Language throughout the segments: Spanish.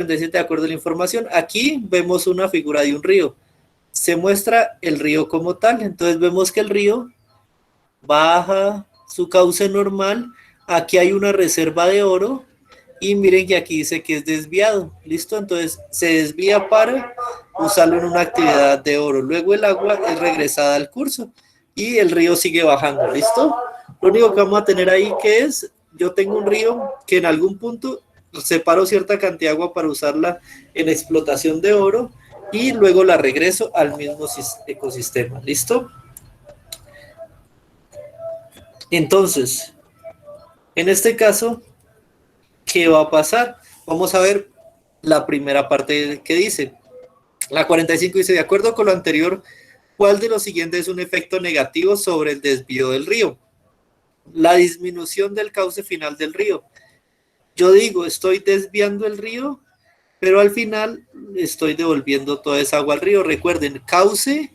47 de acuerdo a la información. Aquí vemos una figura de un río. Se muestra el río como tal. Entonces vemos que el río baja su cauce normal. Aquí hay una reserva de oro. Y miren que aquí dice que es desviado. ¿Listo? Entonces se desvía para usarlo en una actividad de oro. Luego el agua es regresada al curso. Y el río sigue bajando. ¿Listo? Lo único que vamos a tener ahí que es, yo tengo un río que en algún punto separo cierta cantidad de agua para usarla en explotación de oro y luego la regreso al mismo ecosistema. ¿Listo? Entonces, en este caso, ¿qué va a pasar? Vamos a ver la primera parte que dice. La 45 dice, de acuerdo con lo anterior, ¿cuál de los siguientes es un efecto negativo sobre el desvío del río? La disminución del cauce final del río. Yo digo, estoy desviando el río, pero al final estoy devolviendo toda esa agua al río. Recuerden, cauce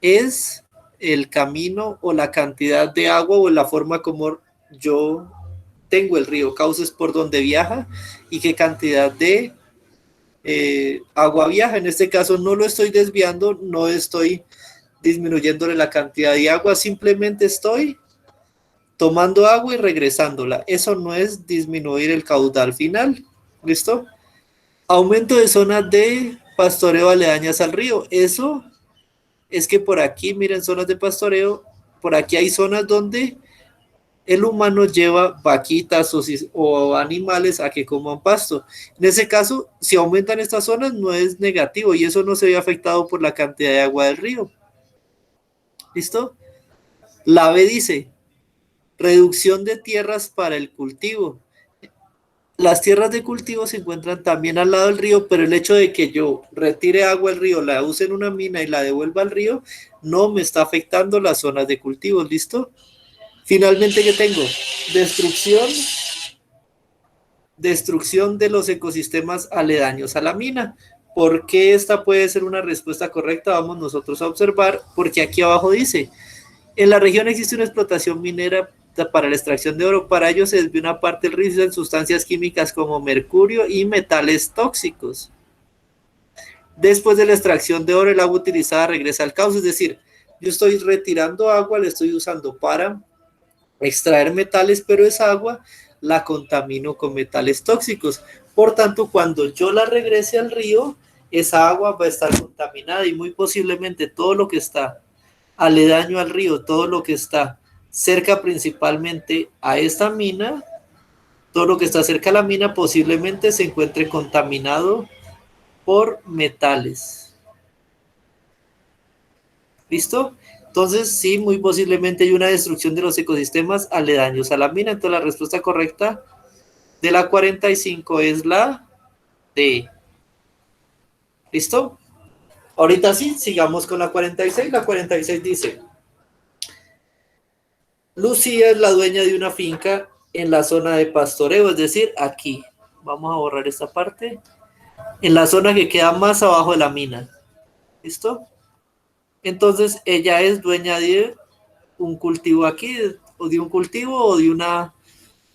es el camino o la cantidad de agua o la forma como yo tengo el río. Cauce es por donde viaja y qué cantidad de agua viaja. En este caso no lo estoy desviando, no estoy disminuyéndole la cantidad de agua, simplemente estoy tomando agua y regresándola. Eso no es disminuir el caudal final. ¿Listo? Aumento de zonas de pastoreo aledañas al río. Eso es que por aquí, miren, zonas de pastoreo, por aquí hay zonas donde el humano lleva vaquitas o animales a que coman pasto. En ese caso, si aumentan estas zonas, no es negativo y eso no se ve afectado por la cantidad de agua del río. ¿Listo? La B dice, reducción de tierras para el cultivo. Las tierras de cultivo se encuentran también al lado del río, pero el hecho de que yo retire agua del río, la use en una mina y la devuelva al río, no me está afectando las zonas de cultivos, ¿listo? Finalmente, ¿qué tengo? Destrucción de los ecosistemas aledaños a la mina. ¿Por qué esta puede ser una respuesta correcta? Vamos nosotros a observar, porque aquí abajo dice, en la región existe una explotación minera para la extracción de oro. Para ello se desvía una parte del río en sustancias químicas como mercurio y metales tóxicos. Después de la extracción de oro, el agua utilizada regresa al cauce, es decir, yo estoy retirando agua, la estoy usando para extraer metales, pero esa agua la contamino con metales tóxicos. Por tanto, cuando yo la regrese al río, esa agua va a estar contaminada y muy posiblemente todo lo que está aledaño al río, todo lo que está cerca principalmente a esta mina, todo lo que está cerca a la mina posiblemente se encuentre contaminado por metales. ¿Listo? Entonces, sí, muy posiblemente hay una destrucción de los ecosistemas aledaños a la mina. Entonces, la respuesta correcta de la 45 es la D. ¿Listo? Ahorita sí, sigamos con la 46. La 46 dice, Lucía es la dueña de una finca en la zona de pastoreo, es decir, aquí. Vamos a borrar esta parte. En la zona que queda más abajo de la mina. ¿Listo? Entonces, ella es dueña de un cultivo aquí, o de un cultivo, o de una...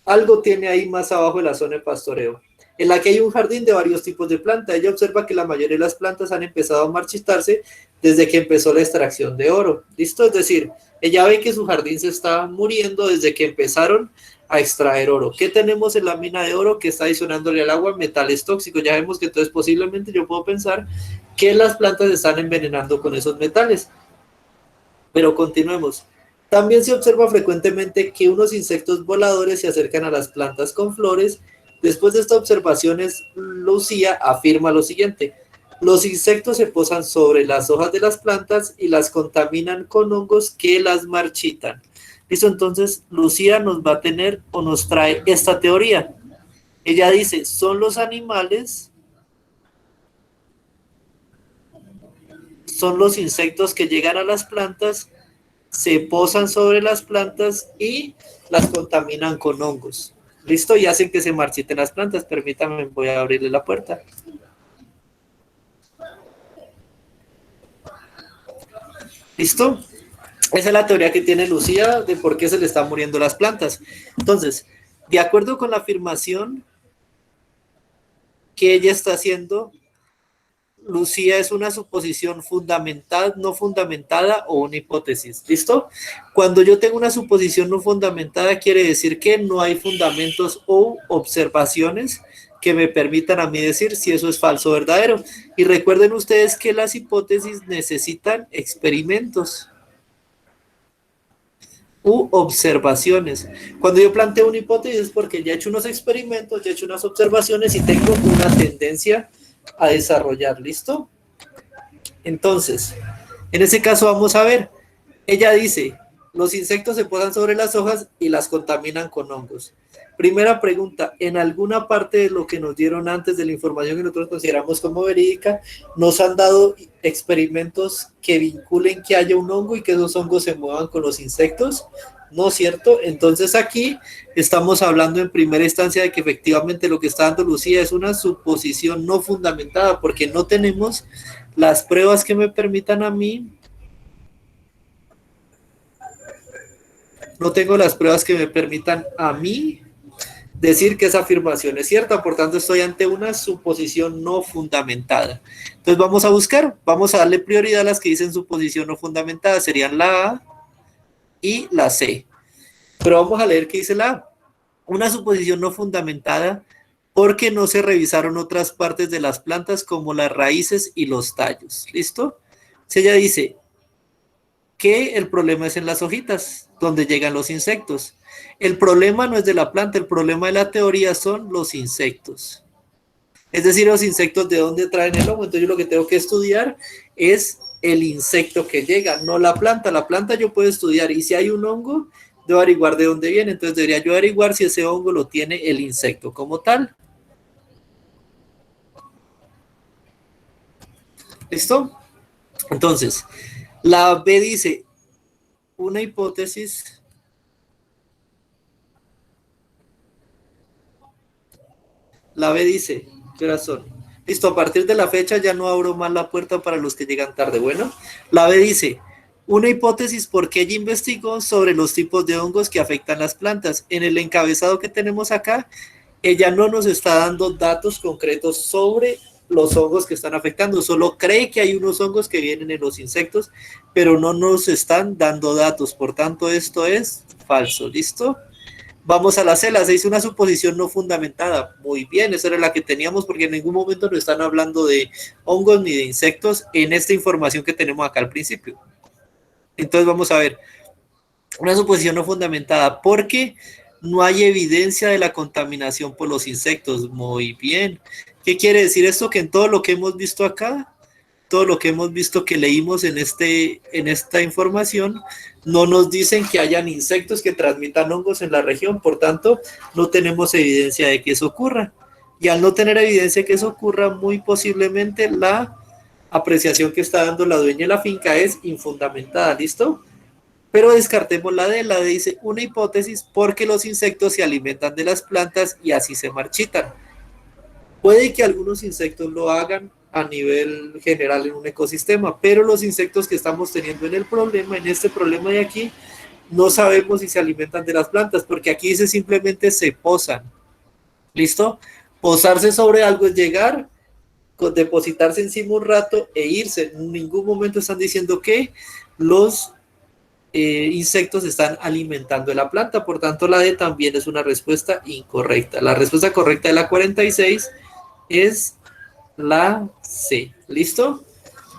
Algo tiene ahí más abajo de la zona de pastoreo, en la que hay un jardín de varios tipos de plantas. Ella observa que la mayoría de las plantas han empezado a marchitarse desde que empezó la extracción de oro. ¿Listo? Es decir, ella ve que su jardín se está muriendo desde que empezaron a extraer oro. ¿Qué tenemos en la mina de oro? Que está adicionándole al agua metales tóxicos. Ya vemos que entonces posiblemente yo puedo pensar que las plantas están envenenando con esos metales. Pero continuemos. También se observa frecuentemente que unos insectos voladores se acercan a las plantas con flores. Después de estas observaciones, Lucía afirma lo siguiente: los insectos se posan sobre las hojas de las plantas y las contaminan con hongos que las marchitan. Listo, entonces Lucía nos va a tener o nos trae esta teoría. Ella dice, son los animales, son los insectos que llegan a las plantas, se posan sobre las plantas y las contaminan con hongos. ¿Listo? Y hacen que se marchiten las plantas. Permítanme, voy a abrirle la puerta. ¿Listo? Esa es la teoría que tiene Lucía de por qué se le están muriendo las plantas. Entonces, de acuerdo con la afirmación que ella está haciendo, Lucía, es una suposición fundamental, no fundamentada o una hipótesis. ¿Listo? Cuando yo tengo una suposición no fundamentada, quiere decir que no hay fundamentos o observaciones que me permitan a mí decir si eso es falso o verdadero. Y recuerden ustedes que las hipótesis necesitan experimentos u observaciones. Cuando yo planteo una hipótesis es porque ya he hecho unos experimentos, ya he hecho unas observaciones y tengo una tendencia a desarrollar. ¿Listo? Entonces, en ese caso vamos a ver, ella dice, los insectos se posan sobre las hojas y las contaminan con hongos. Primera pregunta, ¿en alguna parte de lo que nos dieron antes de la información que nosotros consideramos como verídica, nos han dado experimentos que vinculen que haya un hongo y que esos hongos se muevan con los insectos? ¿No es cierto? Entonces aquí estamos hablando en primera instancia de que efectivamente lo que está dando Lucía es una suposición no fundamentada porque no tenemos las pruebas que me permitan a mí. No tengo las pruebas que me permitan a mí decir que esa afirmación es cierta, por tanto estoy ante una suposición no fundamentada. Entonces vamos a buscar, vamos a darle prioridad a las que dicen suposición no fundamentada, serían la A y la C. Pero vamos a leer qué dice la A. Una suposición no fundamentada porque no se revisaron otras partes de las plantas como las raíces y los tallos. ¿Listo? Si ella dice que el problema es en las hojitas, donde llegan los insectos. El problema no es de la planta, el problema de la teoría son los insectos. Es decir, los insectos de dónde traen el hongo. Entonces yo lo que tengo que estudiar es el insecto que llega, no la planta. La planta yo puedo estudiar y si hay un hongo, debo averiguar de dónde viene. Entonces debería yo averiguar si ese hongo lo tiene el insecto como tal. ¿Listo? Entonces, la B dice, una hipótesis La B dice, ¿qué horas son? Listo, a partir de la fecha ya no abro más la puerta para los que llegan tarde. Bueno, la B dice, una hipótesis porque ella investigó sobre los tipos de hongos que afectan las plantas. En el encabezado que tenemos acá, ella no nos está dando datos concretos sobre los hongos que están afectando, solo cree que hay unos hongos que vienen en los insectos, pero no nos están dando datos, por tanto esto es falso. ¿Listo? Vamos a la C, la C hizo una suposición no fundamentada. Muy bien, esa era la que teníamos porque en ningún momento nos están hablando de hongos ni de insectos en esta información que tenemos acá al principio. Entonces vamos a ver, una suposición no fundamentada porque no hay evidencia de la contaminación por los insectos. Muy bien. ¿Qué quiere decir esto? Que en todo lo que hemos visto acá, todo lo que hemos visto que leímos en esta información, no nos dicen que hayan insectos que transmitan hongos en la región, por tanto, no tenemos evidencia de que eso ocurra. Y al no tener evidencia de que eso ocurra, muy posiblemente la apreciación que está dando la dueña de la finca es infundamentada, ¿listo? Pero descartemos la D dice una hipótesis porque los insectos se alimentan de las plantas y así se marchitan. Puede que algunos insectos lo hagan a nivel general en un ecosistema, pero los insectos que estamos teniendo en este problema de aquí, no sabemos si se alimentan de las plantas, porque aquí dice simplemente se posan. ¿Listo? Posarse sobre algo es llegar, depositarse encima un rato e irse. En ningún momento están diciendo que los insectos están alimentando de la planta, por tanto la D también es una respuesta incorrecta. La respuesta correcta de la 46 es la C. ¿Listo?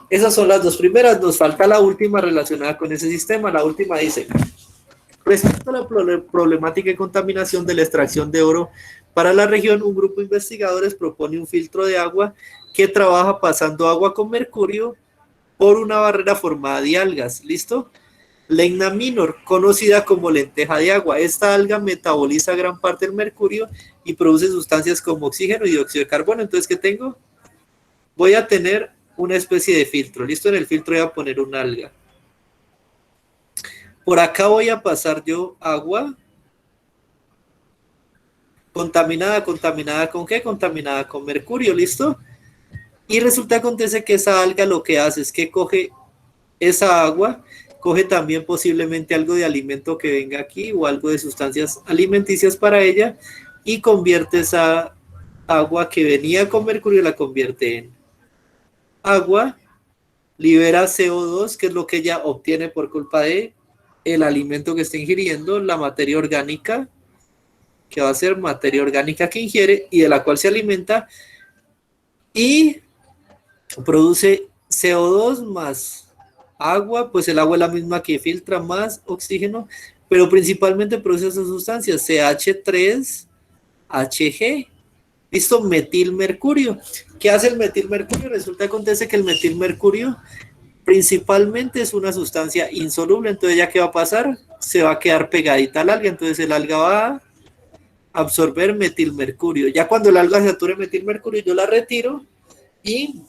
Esas son las dos primeras. Nos falta la última relacionada con ese sistema. La última dice, respecto a la problemática de contaminación de la extracción de oro para la región, un grupo de investigadores propone un filtro de agua que trabaja pasando agua con mercurio por una barrera formada de algas. ¿Listo? Lemna minor, conocida como lenteja de agua. Esta alga metaboliza gran parte del mercurio y produce sustancias como oxígeno y dióxido de carbono. Entonces, ¿qué tengo? Voy a tener una especie de filtro. ¿Listo? En el filtro voy a poner una alga. Por acá voy a pasar yo agua contaminada. ¿Contaminada con qué? Contaminada con mercurio. ¿Listo? Y resulta, acontece que esa alga lo que hace es que coge esa agua, coge también posiblemente algo de alimento que venga aquí o algo de sustancias alimenticias para ella y convierte esa agua que venía con mercurio la convierte en agua, libera CO2, que es lo que ella obtiene por culpa de el alimento que está ingiriendo, la materia orgánica, que va a ser materia orgánica que ingiere y de la cual se alimenta, y produce CO2 más agua, pues el agua es la misma que filtra más oxígeno, pero principalmente produce esas sustancias, CH3Hg. ¿Listo? Metilmercurio. ¿Qué hace el metilmercurio? Resulta que acontece que el metilmercurio principalmente es una sustancia insoluble, entonces ya qué va a pasar, se va a quedar pegadita al alga, entonces el alga va a absorber metilmercurio. Ya cuando el alga sature metilmercurio, yo la retiro y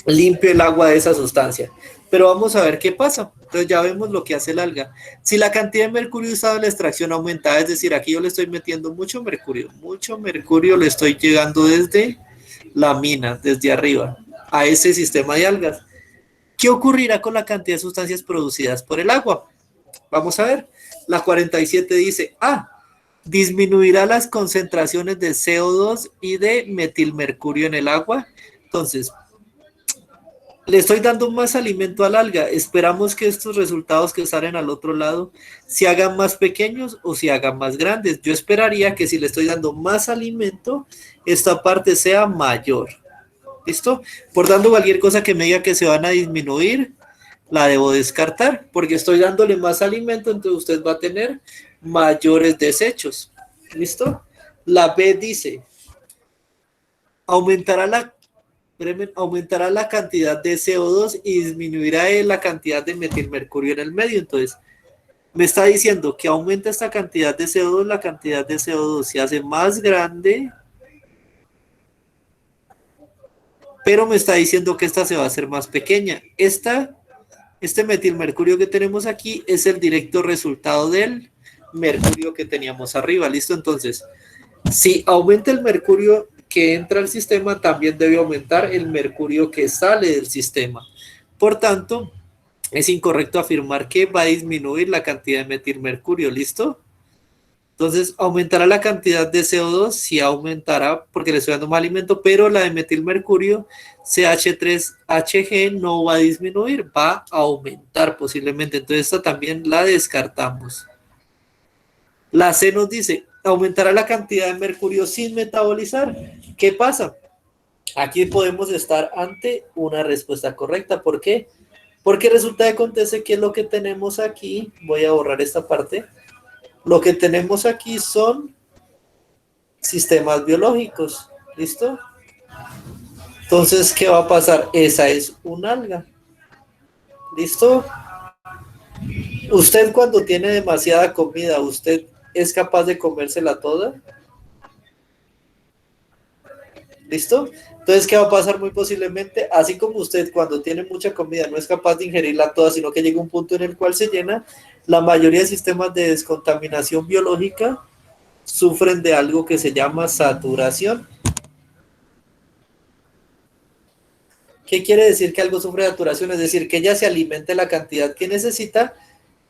limpio el agua de esa sustancia. Pero vamos a ver qué pasa. Entonces ya vemos lo que hace el alga. Si la cantidad de mercurio usado en la extracción aumenta, es decir, aquí yo le estoy metiendo mucho mercurio le estoy llegando desde la mina, desde arriba, a ese sistema de algas. ¿Qué ocurrirá con la cantidad de sustancias producidas por el agua? Vamos a ver. La 47 dice, disminuirá las concentraciones de CO2 y de metilmercurio en el agua. Entonces, le estoy dando más alimento al alga. Esperamos que estos resultados que salen al otro lado se hagan más pequeños o se hagan más grandes. Yo esperaría que si le estoy dando más alimento, esta parte sea mayor. ¿Listo? Por tanto, cualquier cosa que me diga que se van a disminuir, la debo descartar, porque estoy dándole más alimento, entonces usted va a tener mayores desechos. ¿Listo? La B dice, aumentará aumentará la cantidad de CO2 y disminuirá la cantidad de metilmercurio en el medio. Entonces, me está diciendo que aumenta esta cantidad de CO2, la cantidad de CO2 se hace más grande, pero me está diciendo que esta se va a hacer más pequeña. Este metilmercurio que tenemos aquí es el directo resultado del mercurio que teníamos arriba. ¿Listo? Entonces, si aumenta el mercurio que entra al sistema, también debe aumentar el mercurio que sale del sistema. Por tanto, es incorrecto afirmar que va a disminuir la cantidad de metilmercurio. ¿Listo? Entonces, aumentará la cantidad de CO2, sí aumentará porque le estoy dando más alimento, pero la de metilmercurio, CH3Hg, no va a disminuir, va a aumentar posiblemente. Entonces, esta también la descartamos. La C nos dice, aumentará la cantidad de mercurio sin metabolizar. ¿Qué pasa? Aquí podemos estar ante una respuesta correcta. ¿Por qué? Porque resulta que acontece que lo que tenemos aquí, voy a borrar esta parte, lo que tenemos aquí son sistemas biológicos. ¿Listo? Entonces, ¿qué va a pasar? Esa es un alga. ¿Listo? Usted cuando tiene demasiada comida, ¿usted es capaz de comérsela toda? ¿Listo? Entonces, ¿qué va a pasar muy posiblemente? Así como usted cuando tiene mucha comida no es capaz de ingerirla toda, sino que llega un punto en el cual se llena, la mayoría de sistemas de descontaminación biológica sufren de algo que se llama saturación. ¿Qué quiere decir que algo sufre de saturación? Es decir, que ella se alimente la cantidad que necesita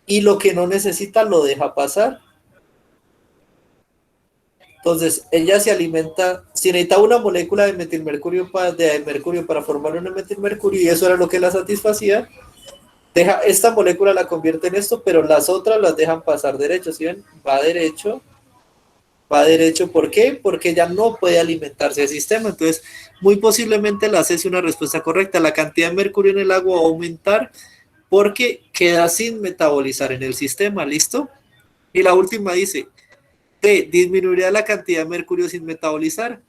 y lo que no necesita lo deja pasar. Entonces, ella se alimenta, si necesitaba una molécula de metilmercurio de mercurio para formar un metilmercurio y eso era lo que la satisfacía, deja esta molécula la convierte en esto, pero las otras las dejan pasar derecho, ¿sí ven? Va derecho, ¿por qué? Porque ella no puede alimentarse del sistema, entonces muy posiblemente la C es una respuesta correcta, la cantidad de mercurio en el agua va a aumentar porque queda sin metabolizar en el sistema, ¿listo? Y la última dice, D, disminuiría la cantidad de mercurio sin metabolizar.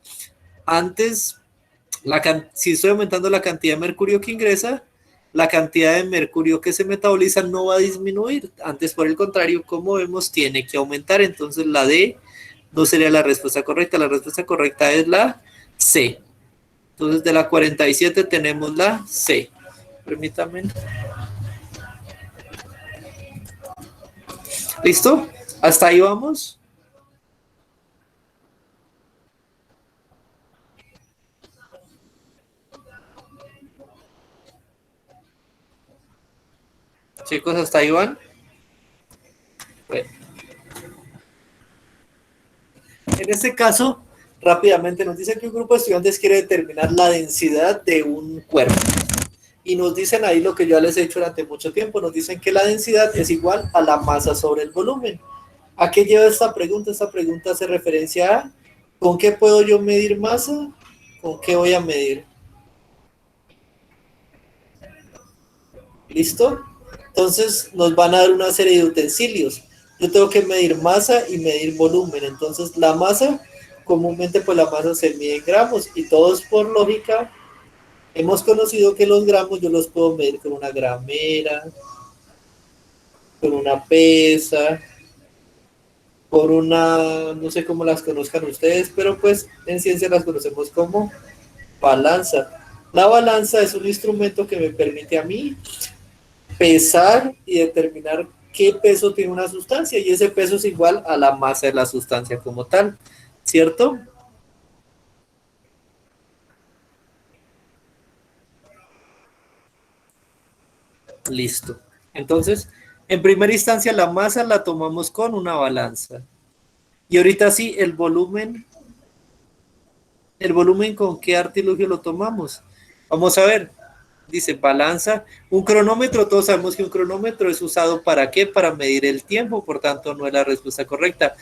Antes, si estoy aumentando la cantidad de mercurio que ingresa, la cantidad de mercurio que se metaboliza no va a disminuir. Antes, por el contrario, como vemos, tiene que aumentar. Entonces, la D no sería la respuesta correcta. La respuesta correcta es la C. Entonces, de la 47 tenemos la C. Permítame. ¿Listo? ¿Hasta ahí vamos? Chicos, ¿hasta ahí van? Bueno. En este caso, Rápidamente nos dice que un grupo de estudiantes quiere determinar la densidad de un cuerpo. Y nos dicen ahí lo que yo les he hecho durante mucho tiempo, nos dicen que la densidad es igual a la masa sobre el volumen. ¿A qué lleva esta pregunta? Esta pregunta hace referencia a ¿con qué puedo yo medir masa? ¿Con qué voy a medir? ¿Listo? Entonces nos van a dar una serie de utensilios. Yo tengo que medir masa y medir volumen. Entonces la masa, comúnmente pues la masa se mide en gramos y todos por lógica hemos conocido que los gramos yo los puedo medir con una gramera, con una pesa, por una, no sé cómo las conozcan ustedes, pero pues en ciencia las conocemos como balanza. La balanza es un instrumento que me permite a mí pesar y determinar qué peso tiene una sustancia y ese peso es igual a la masa de la sustancia como tal, ¿cierto? Listo. Entonces, en primera instancia la masa la tomamos con una balanza. Y ahorita sí, el volumen con qué artilugio lo tomamos. Vamos a ver, dice balanza, un cronómetro, todos sabemos que un cronómetro es usado para qué, para medir el tiempo, por tanto no es la respuesta correcta.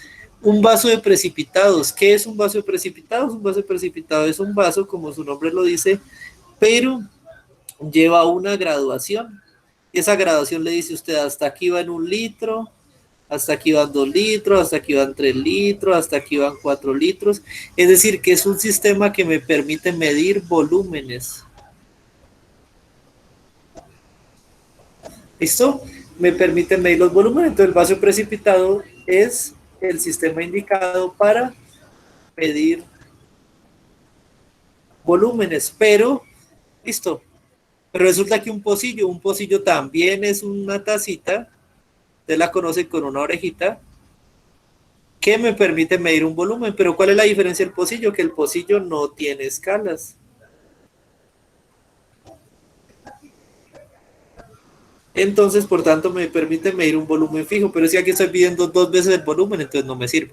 Un vaso de precipitados, ¿qué es un vaso de precipitados? Un vaso de precipitados es un vaso, como su nombre lo dice, pero lleva una graduación. Esa graduación le dice usted, hasta aquí va en 1 litro, hasta aquí van 2 litros, hasta aquí van 3 litros, hasta aquí van 4 litros. Es decir, que es un sistema que me permite medir volúmenes. ¿Listo? Me permite medir los volúmenes. Entonces el vaso precipitado es el sistema indicado para medir volúmenes. Pero, listo. Pero resulta que un pocillo también es una tacita, usted la conoce con una orejita, que me permite medir un volumen. Pero ¿cuál es la diferencia del pocillo? Que el pocillo no tiene escalas. Entonces, por tanto, me permite medir un volumen fijo. Pero si aquí estoy pidiendo 2 veces el volumen, entonces no me sirve.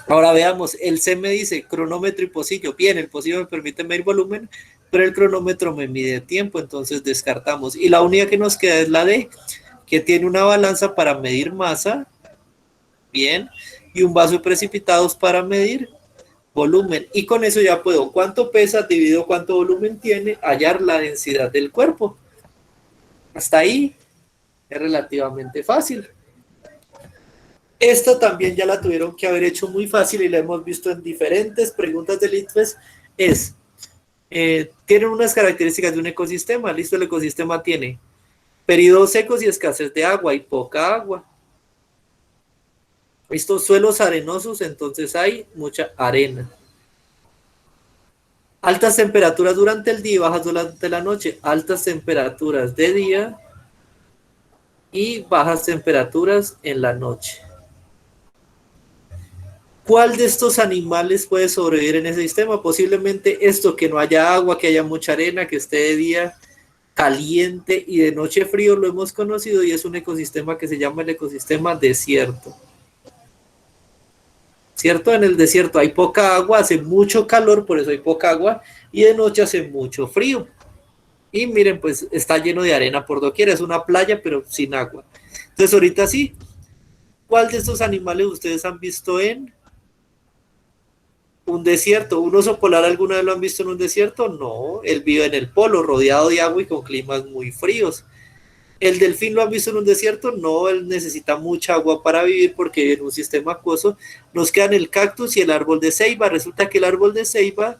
Ahora veamos, el C me dice cronómetro y pocillo. Bien, el pocillo me permite medir volumen, pero el cronómetro me mide tiempo, entonces descartamos. Y la única que nos queda es la D, que tiene una balanza para medir masa, bien, y un vaso de precipitados para medir volumen. Y con eso ya puedo, cuánto pesa dividido cuánto volumen tiene, hallar la densidad del cuerpo. Hasta ahí es relativamente fácil. Esta también ya la tuvieron que haber hecho muy fácil y la hemos visto en diferentes preguntas del ITFES. Tienen unas características de un ecosistema. Listo, el ecosistema tiene periodos secos y escasez de agua y poca agua. Estos suelos arenosos, entonces hay mucha arena. Altas temperaturas durante el día y bajas durante la noche. Altas temperaturas de día y bajas temperaturas en la noche. ¿Cuál de estos animales puede sobrevivir en ese sistema? Posiblemente esto, que no haya agua, que haya mucha arena, que esté de día caliente y de noche frío, lo hemos conocido y es un ecosistema que se llama el ecosistema desierto. ¿Cierto? En el desierto hay poca agua, hace mucho calor, por eso hay poca agua, y de noche hace mucho frío. Y miren, pues está lleno de arena por doquier, es una playa, pero sin agua. Entonces, ahorita sí, ¿cuál de estos animales ustedes han visto en un desierto? ¿Un oso polar alguna vez lo han visto en un desierto? No, él vive en el polo, rodeado de agua y con climas muy fríos. ¿El delfín lo han visto en un desierto? No, él necesita mucha agua para vivir porque vive en un sistema acuoso. Nos quedan el cactus y el árbol de ceiba. Resulta que el árbol de ceiba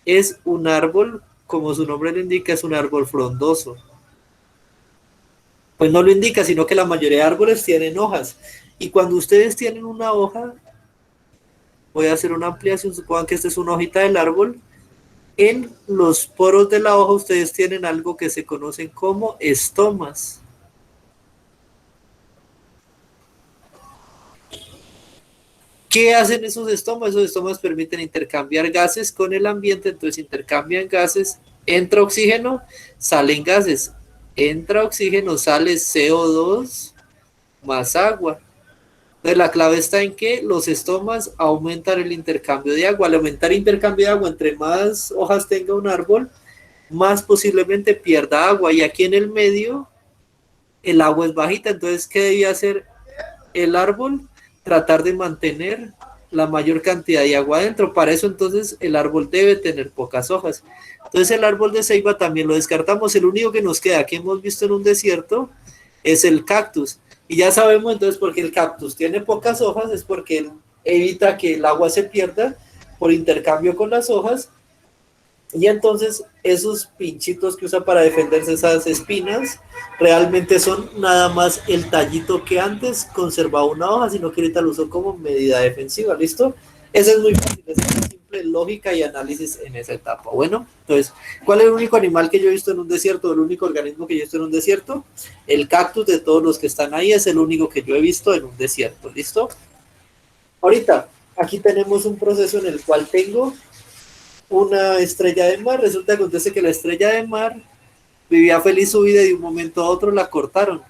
es un árbol, como su nombre lo indica, es un árbol frondoso. Pues no lo indica, sino que la mayoría de árboles tienen hojas. Y cuando ustedes tienen una hoja, voy a hacer una ampliación, supongan que esta es una hojita del árbol. En los poros de la hoja ustedes tienen algo que se conocen como estomas. ¿Qué hacen esos estomas? Esos estomas permiten intercambiar gases con el ambiente, entonces intercambian gases, entra oxígeno, salen gases, entra oxígeno, sale CO2 más agua. Entonces la clave está en que los estomas aumentan el intercambio de agua. Al aumentar el intercambio de agua, entre más hojas tenga un árbol, más posiblemente pierda agua. Y aquí en el medio, el agua es bajita. Entonces, ¿qué debía hacer el árbol? Tratar de mantener la mayor cantidad de agua adentro. Para eso, entonces, el árbol debe tener pocas hojas. Entonces, el árbol de ceiba también lo descartamos. El único que nos queda, que hemos visto en un desierto, es el cactus. Y ya sabemos entonces por qué el cactus tiene pocas hojas, es porque él evita que el agua se pierda por intercambio con las hojas. Y entonces esos pinchitos que usa para defenderse, esas espinas, realmente son nada más el tallito que antes conservaba una hoja, sino que ahorita lo uso como medida defensiva, ¿listo? Eso es muy fácil, es una simple lógica y análisis en esa etapa. Bueno, entonces, ¿cuál es el único animal que yo he visto en un desierto, el único organismo que yo he visto en un desierto? El cactus, de todos los que están ahí, es el único que yo he visto en un desierto, ¿listo? Ahorita, aquí tenemos un proceso en el cual tengo una estrella de mar. Resulta que acontece que la estrella de mar vivía feliz su vida y de un momento a otro la cortaron.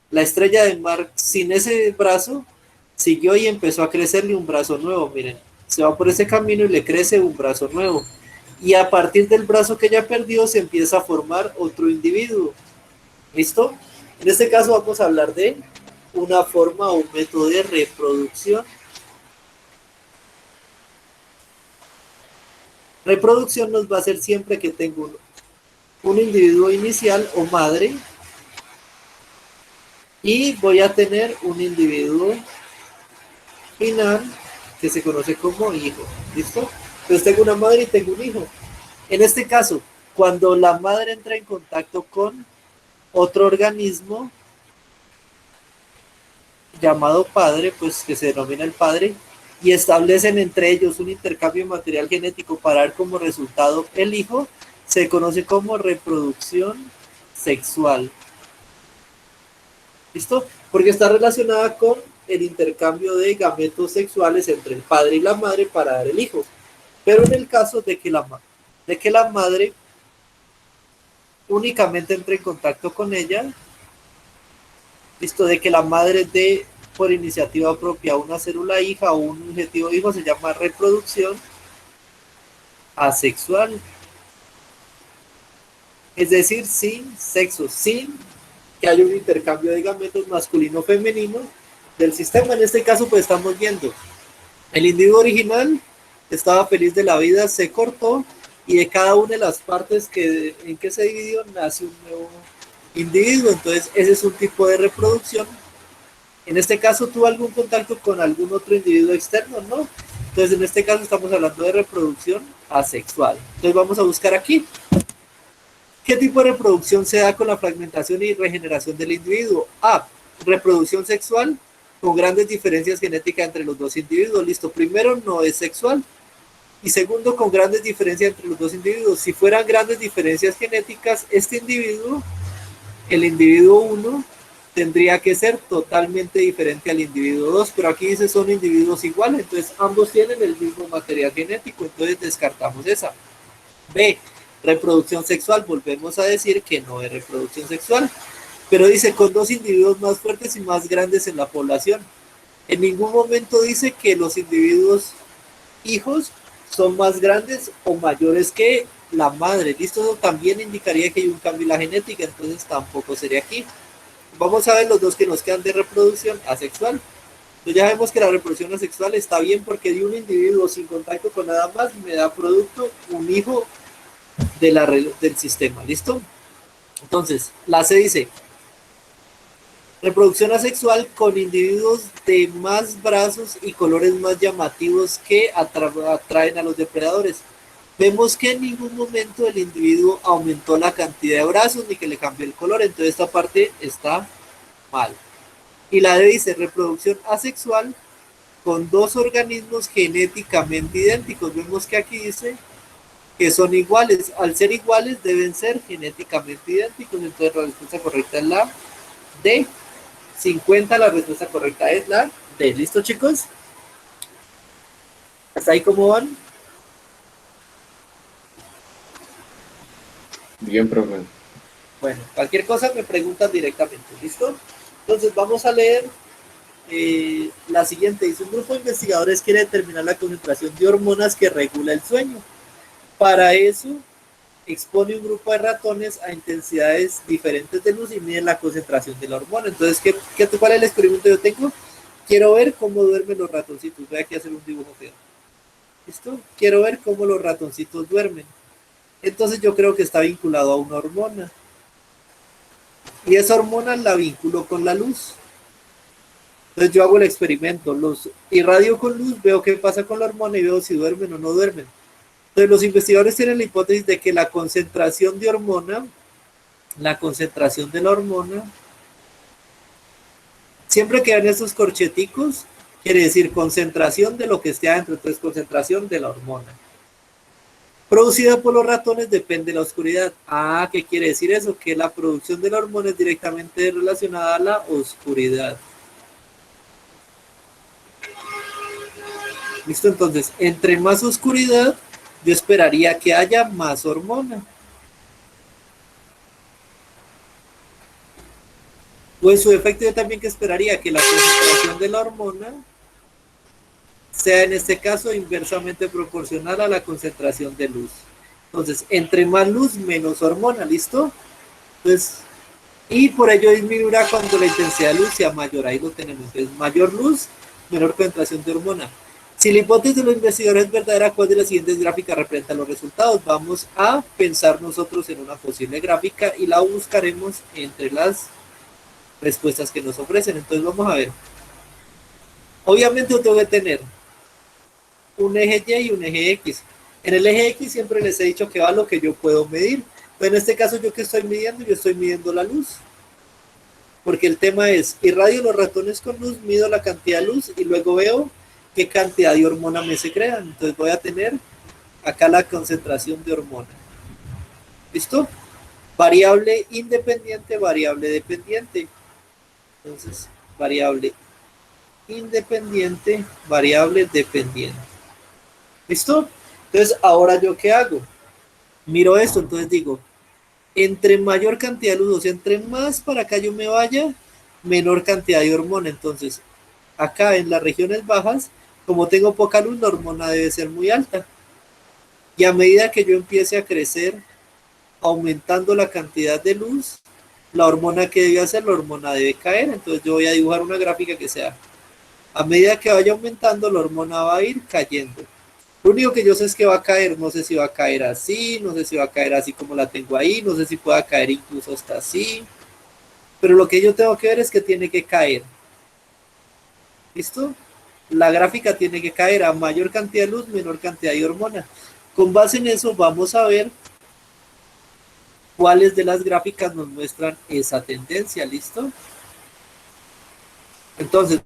La estrella de mar, sin ese brazo, siguió y empezó a crecerle un brazo nuevo. Miren, se va por ese camino y le crece un brazo nuevo. Y a partir del brazo que ella perdió, se empieza a formar otro individuo. ¿Listo? En este caso vamos a hablar de una forma o un método de reproducción. Reproducción nos va a hacer siempre que tengo un individuo inicial o madre y voy a tener un individuo final que se conoce como hijo. ¿Listo? Entonces tengo una madre y tengo un hijo. En este caso, cuando la madre entra en contacto con otro organismo llamado padre, pues que se denomina el padre, y establecen entre ellos un intercambio de material genético para dar como resultado el hijo, se conoce como reproducción sexual. ¿Listo? Porque está relacionada con el intercambio de gametos sexuales entre el padre y la madre para dar el hijo. Pero en el caso de que la madre únicamente entre en contacto con ella, listo, de que la madre dé por iniciativa propia una célula hija o un objetivo hijo, se llama reproducción asexual. Es decir, sin sexo, sin que haya un intercambio de gametos masculino-femenino del sistema. En este caso, pues estamos viendo el individuo original estaba feliz de la vida, se cortó y de cada una de las partes en que se dividió nace un nuevo individuo. Entonces, ese es un tipo de reproducción. En este caso, ¿tuvo algún contacto con algún otro individuo externo? No. Entonces, en este caso estamos hablando de reproducción asexual. Entonces, vamos a buscar aquí. ¿Qué tipo de reproducción se da con la fragmentación y regeneración del individuo? A. Reproducción sexual con grandes diferencias genéticas entre los dos individuos. Listo, primero no es sexual. Y segundo, con grandes diferencias entre los dos individuos. Si fueran grandes diferencias genéticas, este individuo, el individuo 1, tendría que ser totalmente diferente al individuo 2, pero aquí dice son individuos iguales, entonces ambos tienen el mismo material genético, entonces descartamos esa. B, reproducción sexual, volvemos a decir que no es reproducción sexual, pero dice con dos individuos más fuertes y más grandes en la población. En ningún momento dice que los individuos hijos son más grandes o mayores que la madre. Listo, eso también indicaría que hay un cambio en la genética, entonces tampoco sería aquí. Vamos a ver los dos que nos quedan de reproducción asexual. Entonces ya vemos que la reproducción asexual está bien porque de un individuo sin contacto con nada más me da producto un hijo del sistema. ¿Listo? Entonces, la C dice reproducción asexual con individuos de más brazos y colores más llamativos que atraen a los depredadores. Vemos que en ningún momento el individuo aumentó la cantidad de brazos ni que le cambió el color, entonces esta parte está mal. Y la D dice reproducción asexual con dos organismos genéticamente idénticos. Vemos que aquí dice que son iguales. Al ser iguales deben ser genéticamente idénticos, entonces la respuesta correcta es la D. 50, la respuesta correcta es la D. ¿Listo, chicos? ¿Hasta ahí cómo van? Bien, profe. Bueno, cualquier cosa me preguntan directamente, ¿listo? Entonces vamos a leer La siguiente dice, un grupo de investigadores quiere determinar la concentración de hormonas que regula el sueño. Para eso, expone un grupo de ratones a intensidades diferentes de luz y mide la concentración de la hormona. Entonces, ¿cuál es el experimento que yo tengo? Quiero ver cómo duermen los ratoncitos. Voy aquí a hacer un dibujo feo. ¿Listo? Quiero ver cómo los ratoncitos duermen. Entonces yo creo que está vinculado a una hormona. Y esa hormona la vinculo con la luz. Entonces yo hago el experimento, los irradio con luz, veo qué pasa con la hormona y veo si duermen o no duermen. Entonces los investigadores tienen la hipótesis de que la concentración de hormona, la concentración de la hormona, siempre que vean estos corcheticos, quiere decir concentración de lo que esté adentro, entonces concentración de la hormona. Producida por los ratones depende de la oscuridad. Ah, ¿qué quiere decir eso? Que la producción de la hormona es directamente relacionada a la oscuridad. ¿Listo? Entonces, entre más oscuridad, yo esperaría que haya más hormona. O en su efecto, yo también que esperaría que la concentración de la hormona sea en este caso inversamente proporcional a la concentración de luz. Entonces, entre más luz, menos hormona, ¿listo? Entonces, y por ello disminuirá cuando la intensidad de luz sea mayor. Ahí lo tenemos. Entonces, mayor luz, menor concentración de hormona. Si la hipótesis de los investigadores es verdadera, ¿cuál de las siguientes gráficas representa los resultados? Vamos a pensar nosotros en una posible gráfica y la buscaremos entre las respuestas que nos ofrecen. Entonces vamos a ver. Obviamente yo tengo que tener un eje Y y un eje X. En el eje X siempre les he dicho que va lo que yo puedo medir. Pero en este caso, ¿yo qué estoy midiendo? Yo estoy midiendo la luz. Porque el tema es, irradio los ratones con luz, mido la cantidad de luz y luego veo qué cantidad de hormona me se crean. Entonces voy a tener acá la concentración de hormona. ¿Listo? Variable independiente, variable dependiente. Entonces, variable independiente, variable dependiente. ¿Listo? Entonces, ahora yo qué hago? Miro esto, entonces digo, entre mayor cantidad de luz, o sea, entre más para acá yo me vaya, menor cantidad de hormona. Entonces, acá en las regiones bajas, como tengo poca luz, la hormona debe ser muy alta. Y a medida que yo empiece a crecer, aumentando la cantidad de luz, la hormona que debe hacer, la hormona debe caer. Entonces yo voy a dibujar una gráfica que sea, a medida que vaya aumentando, la hormona va a ir cayendo. Lo único que yo sé es que va a caer, no sé si va a caer así, no sé si va a caer así como la tengo ahí, no sé si pueda caer incluso hasta así, pero lo que yo tengo que ver es que tiene que caer. ¿Listo? La gráfica tiene que caer a mayor cantidad de luz, menor cantidad de hormona. Con base en eso vamos a ver cuáles de las gráficas nos muestran esa tendencia. ¿Listo? Entonces,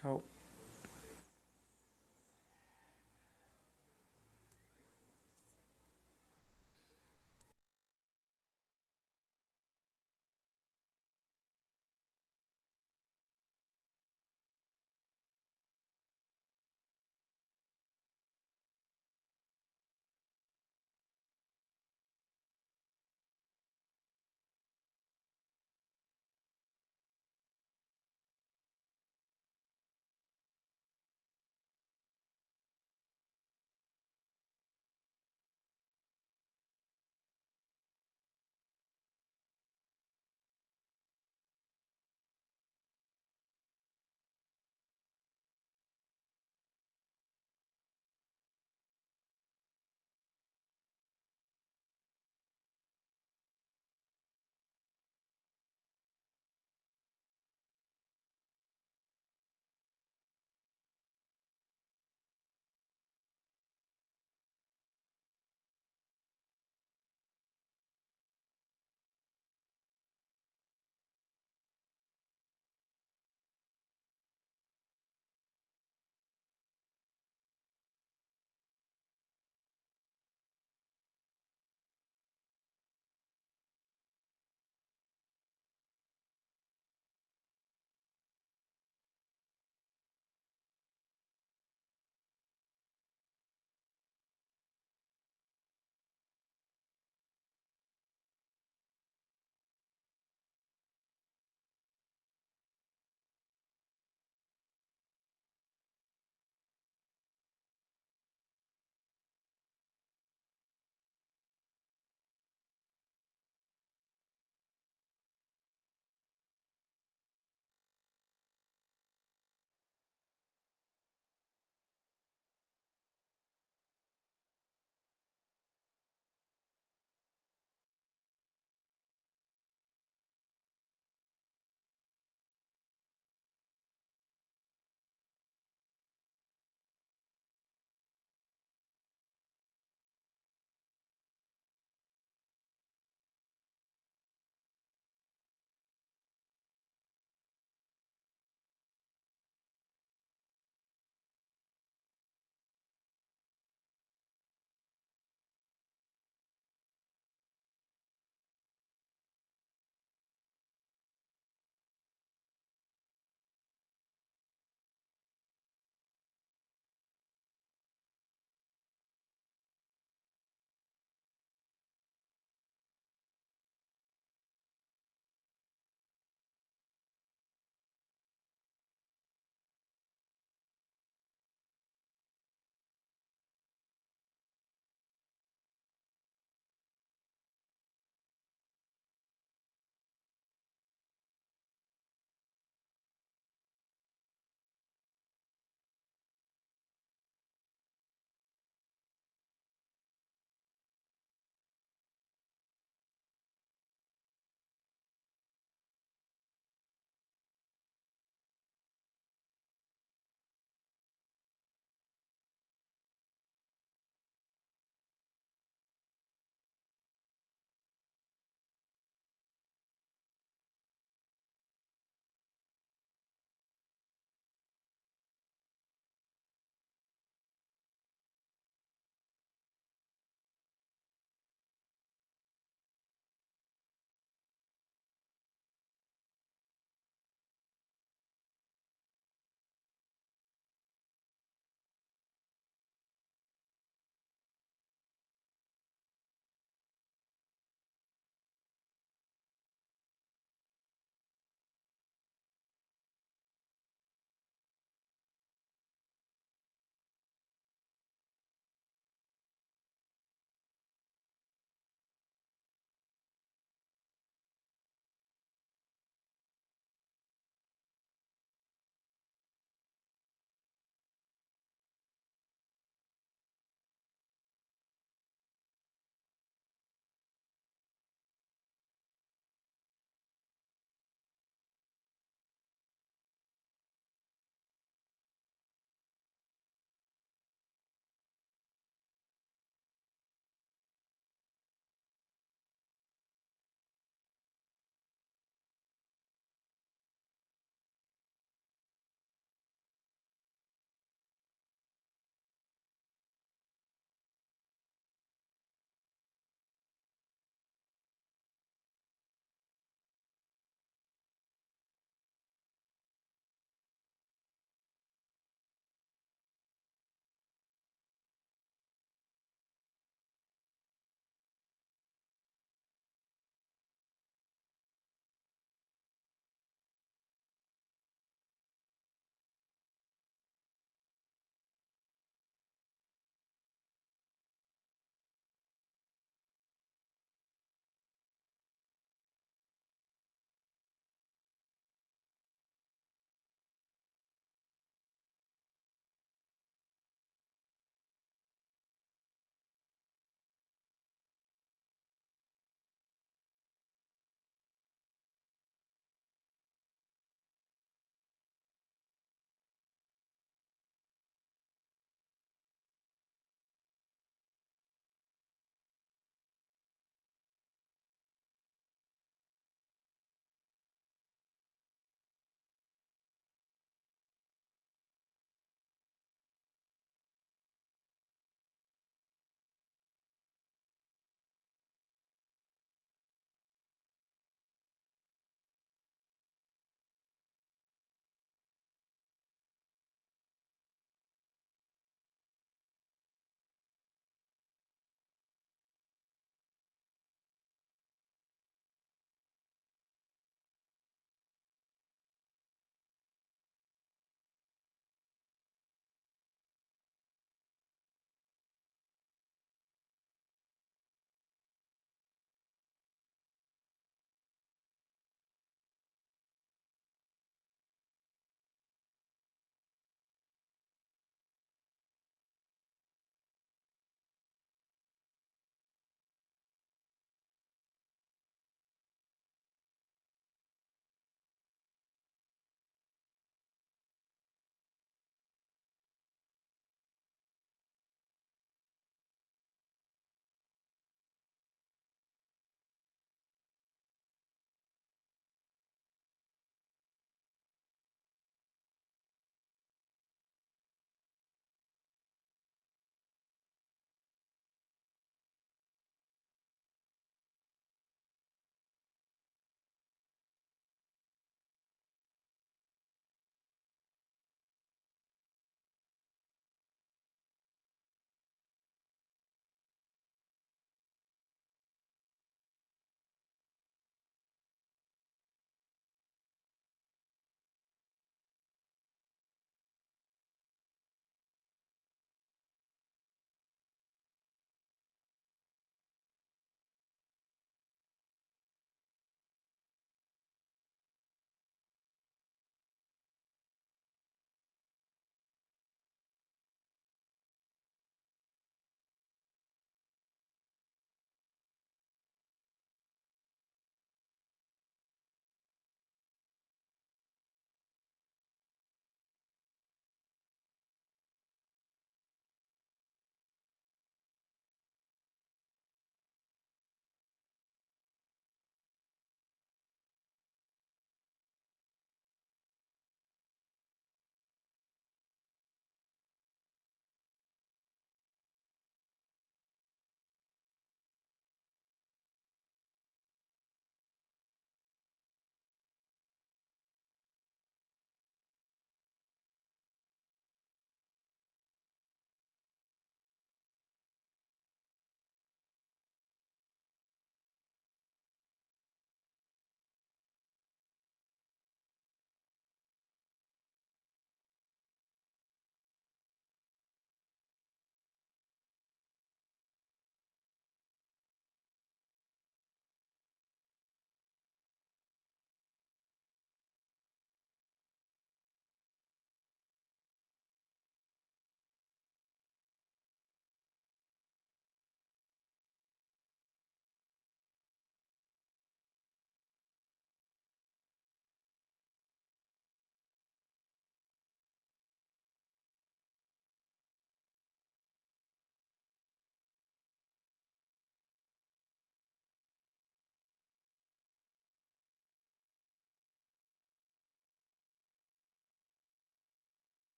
Chao.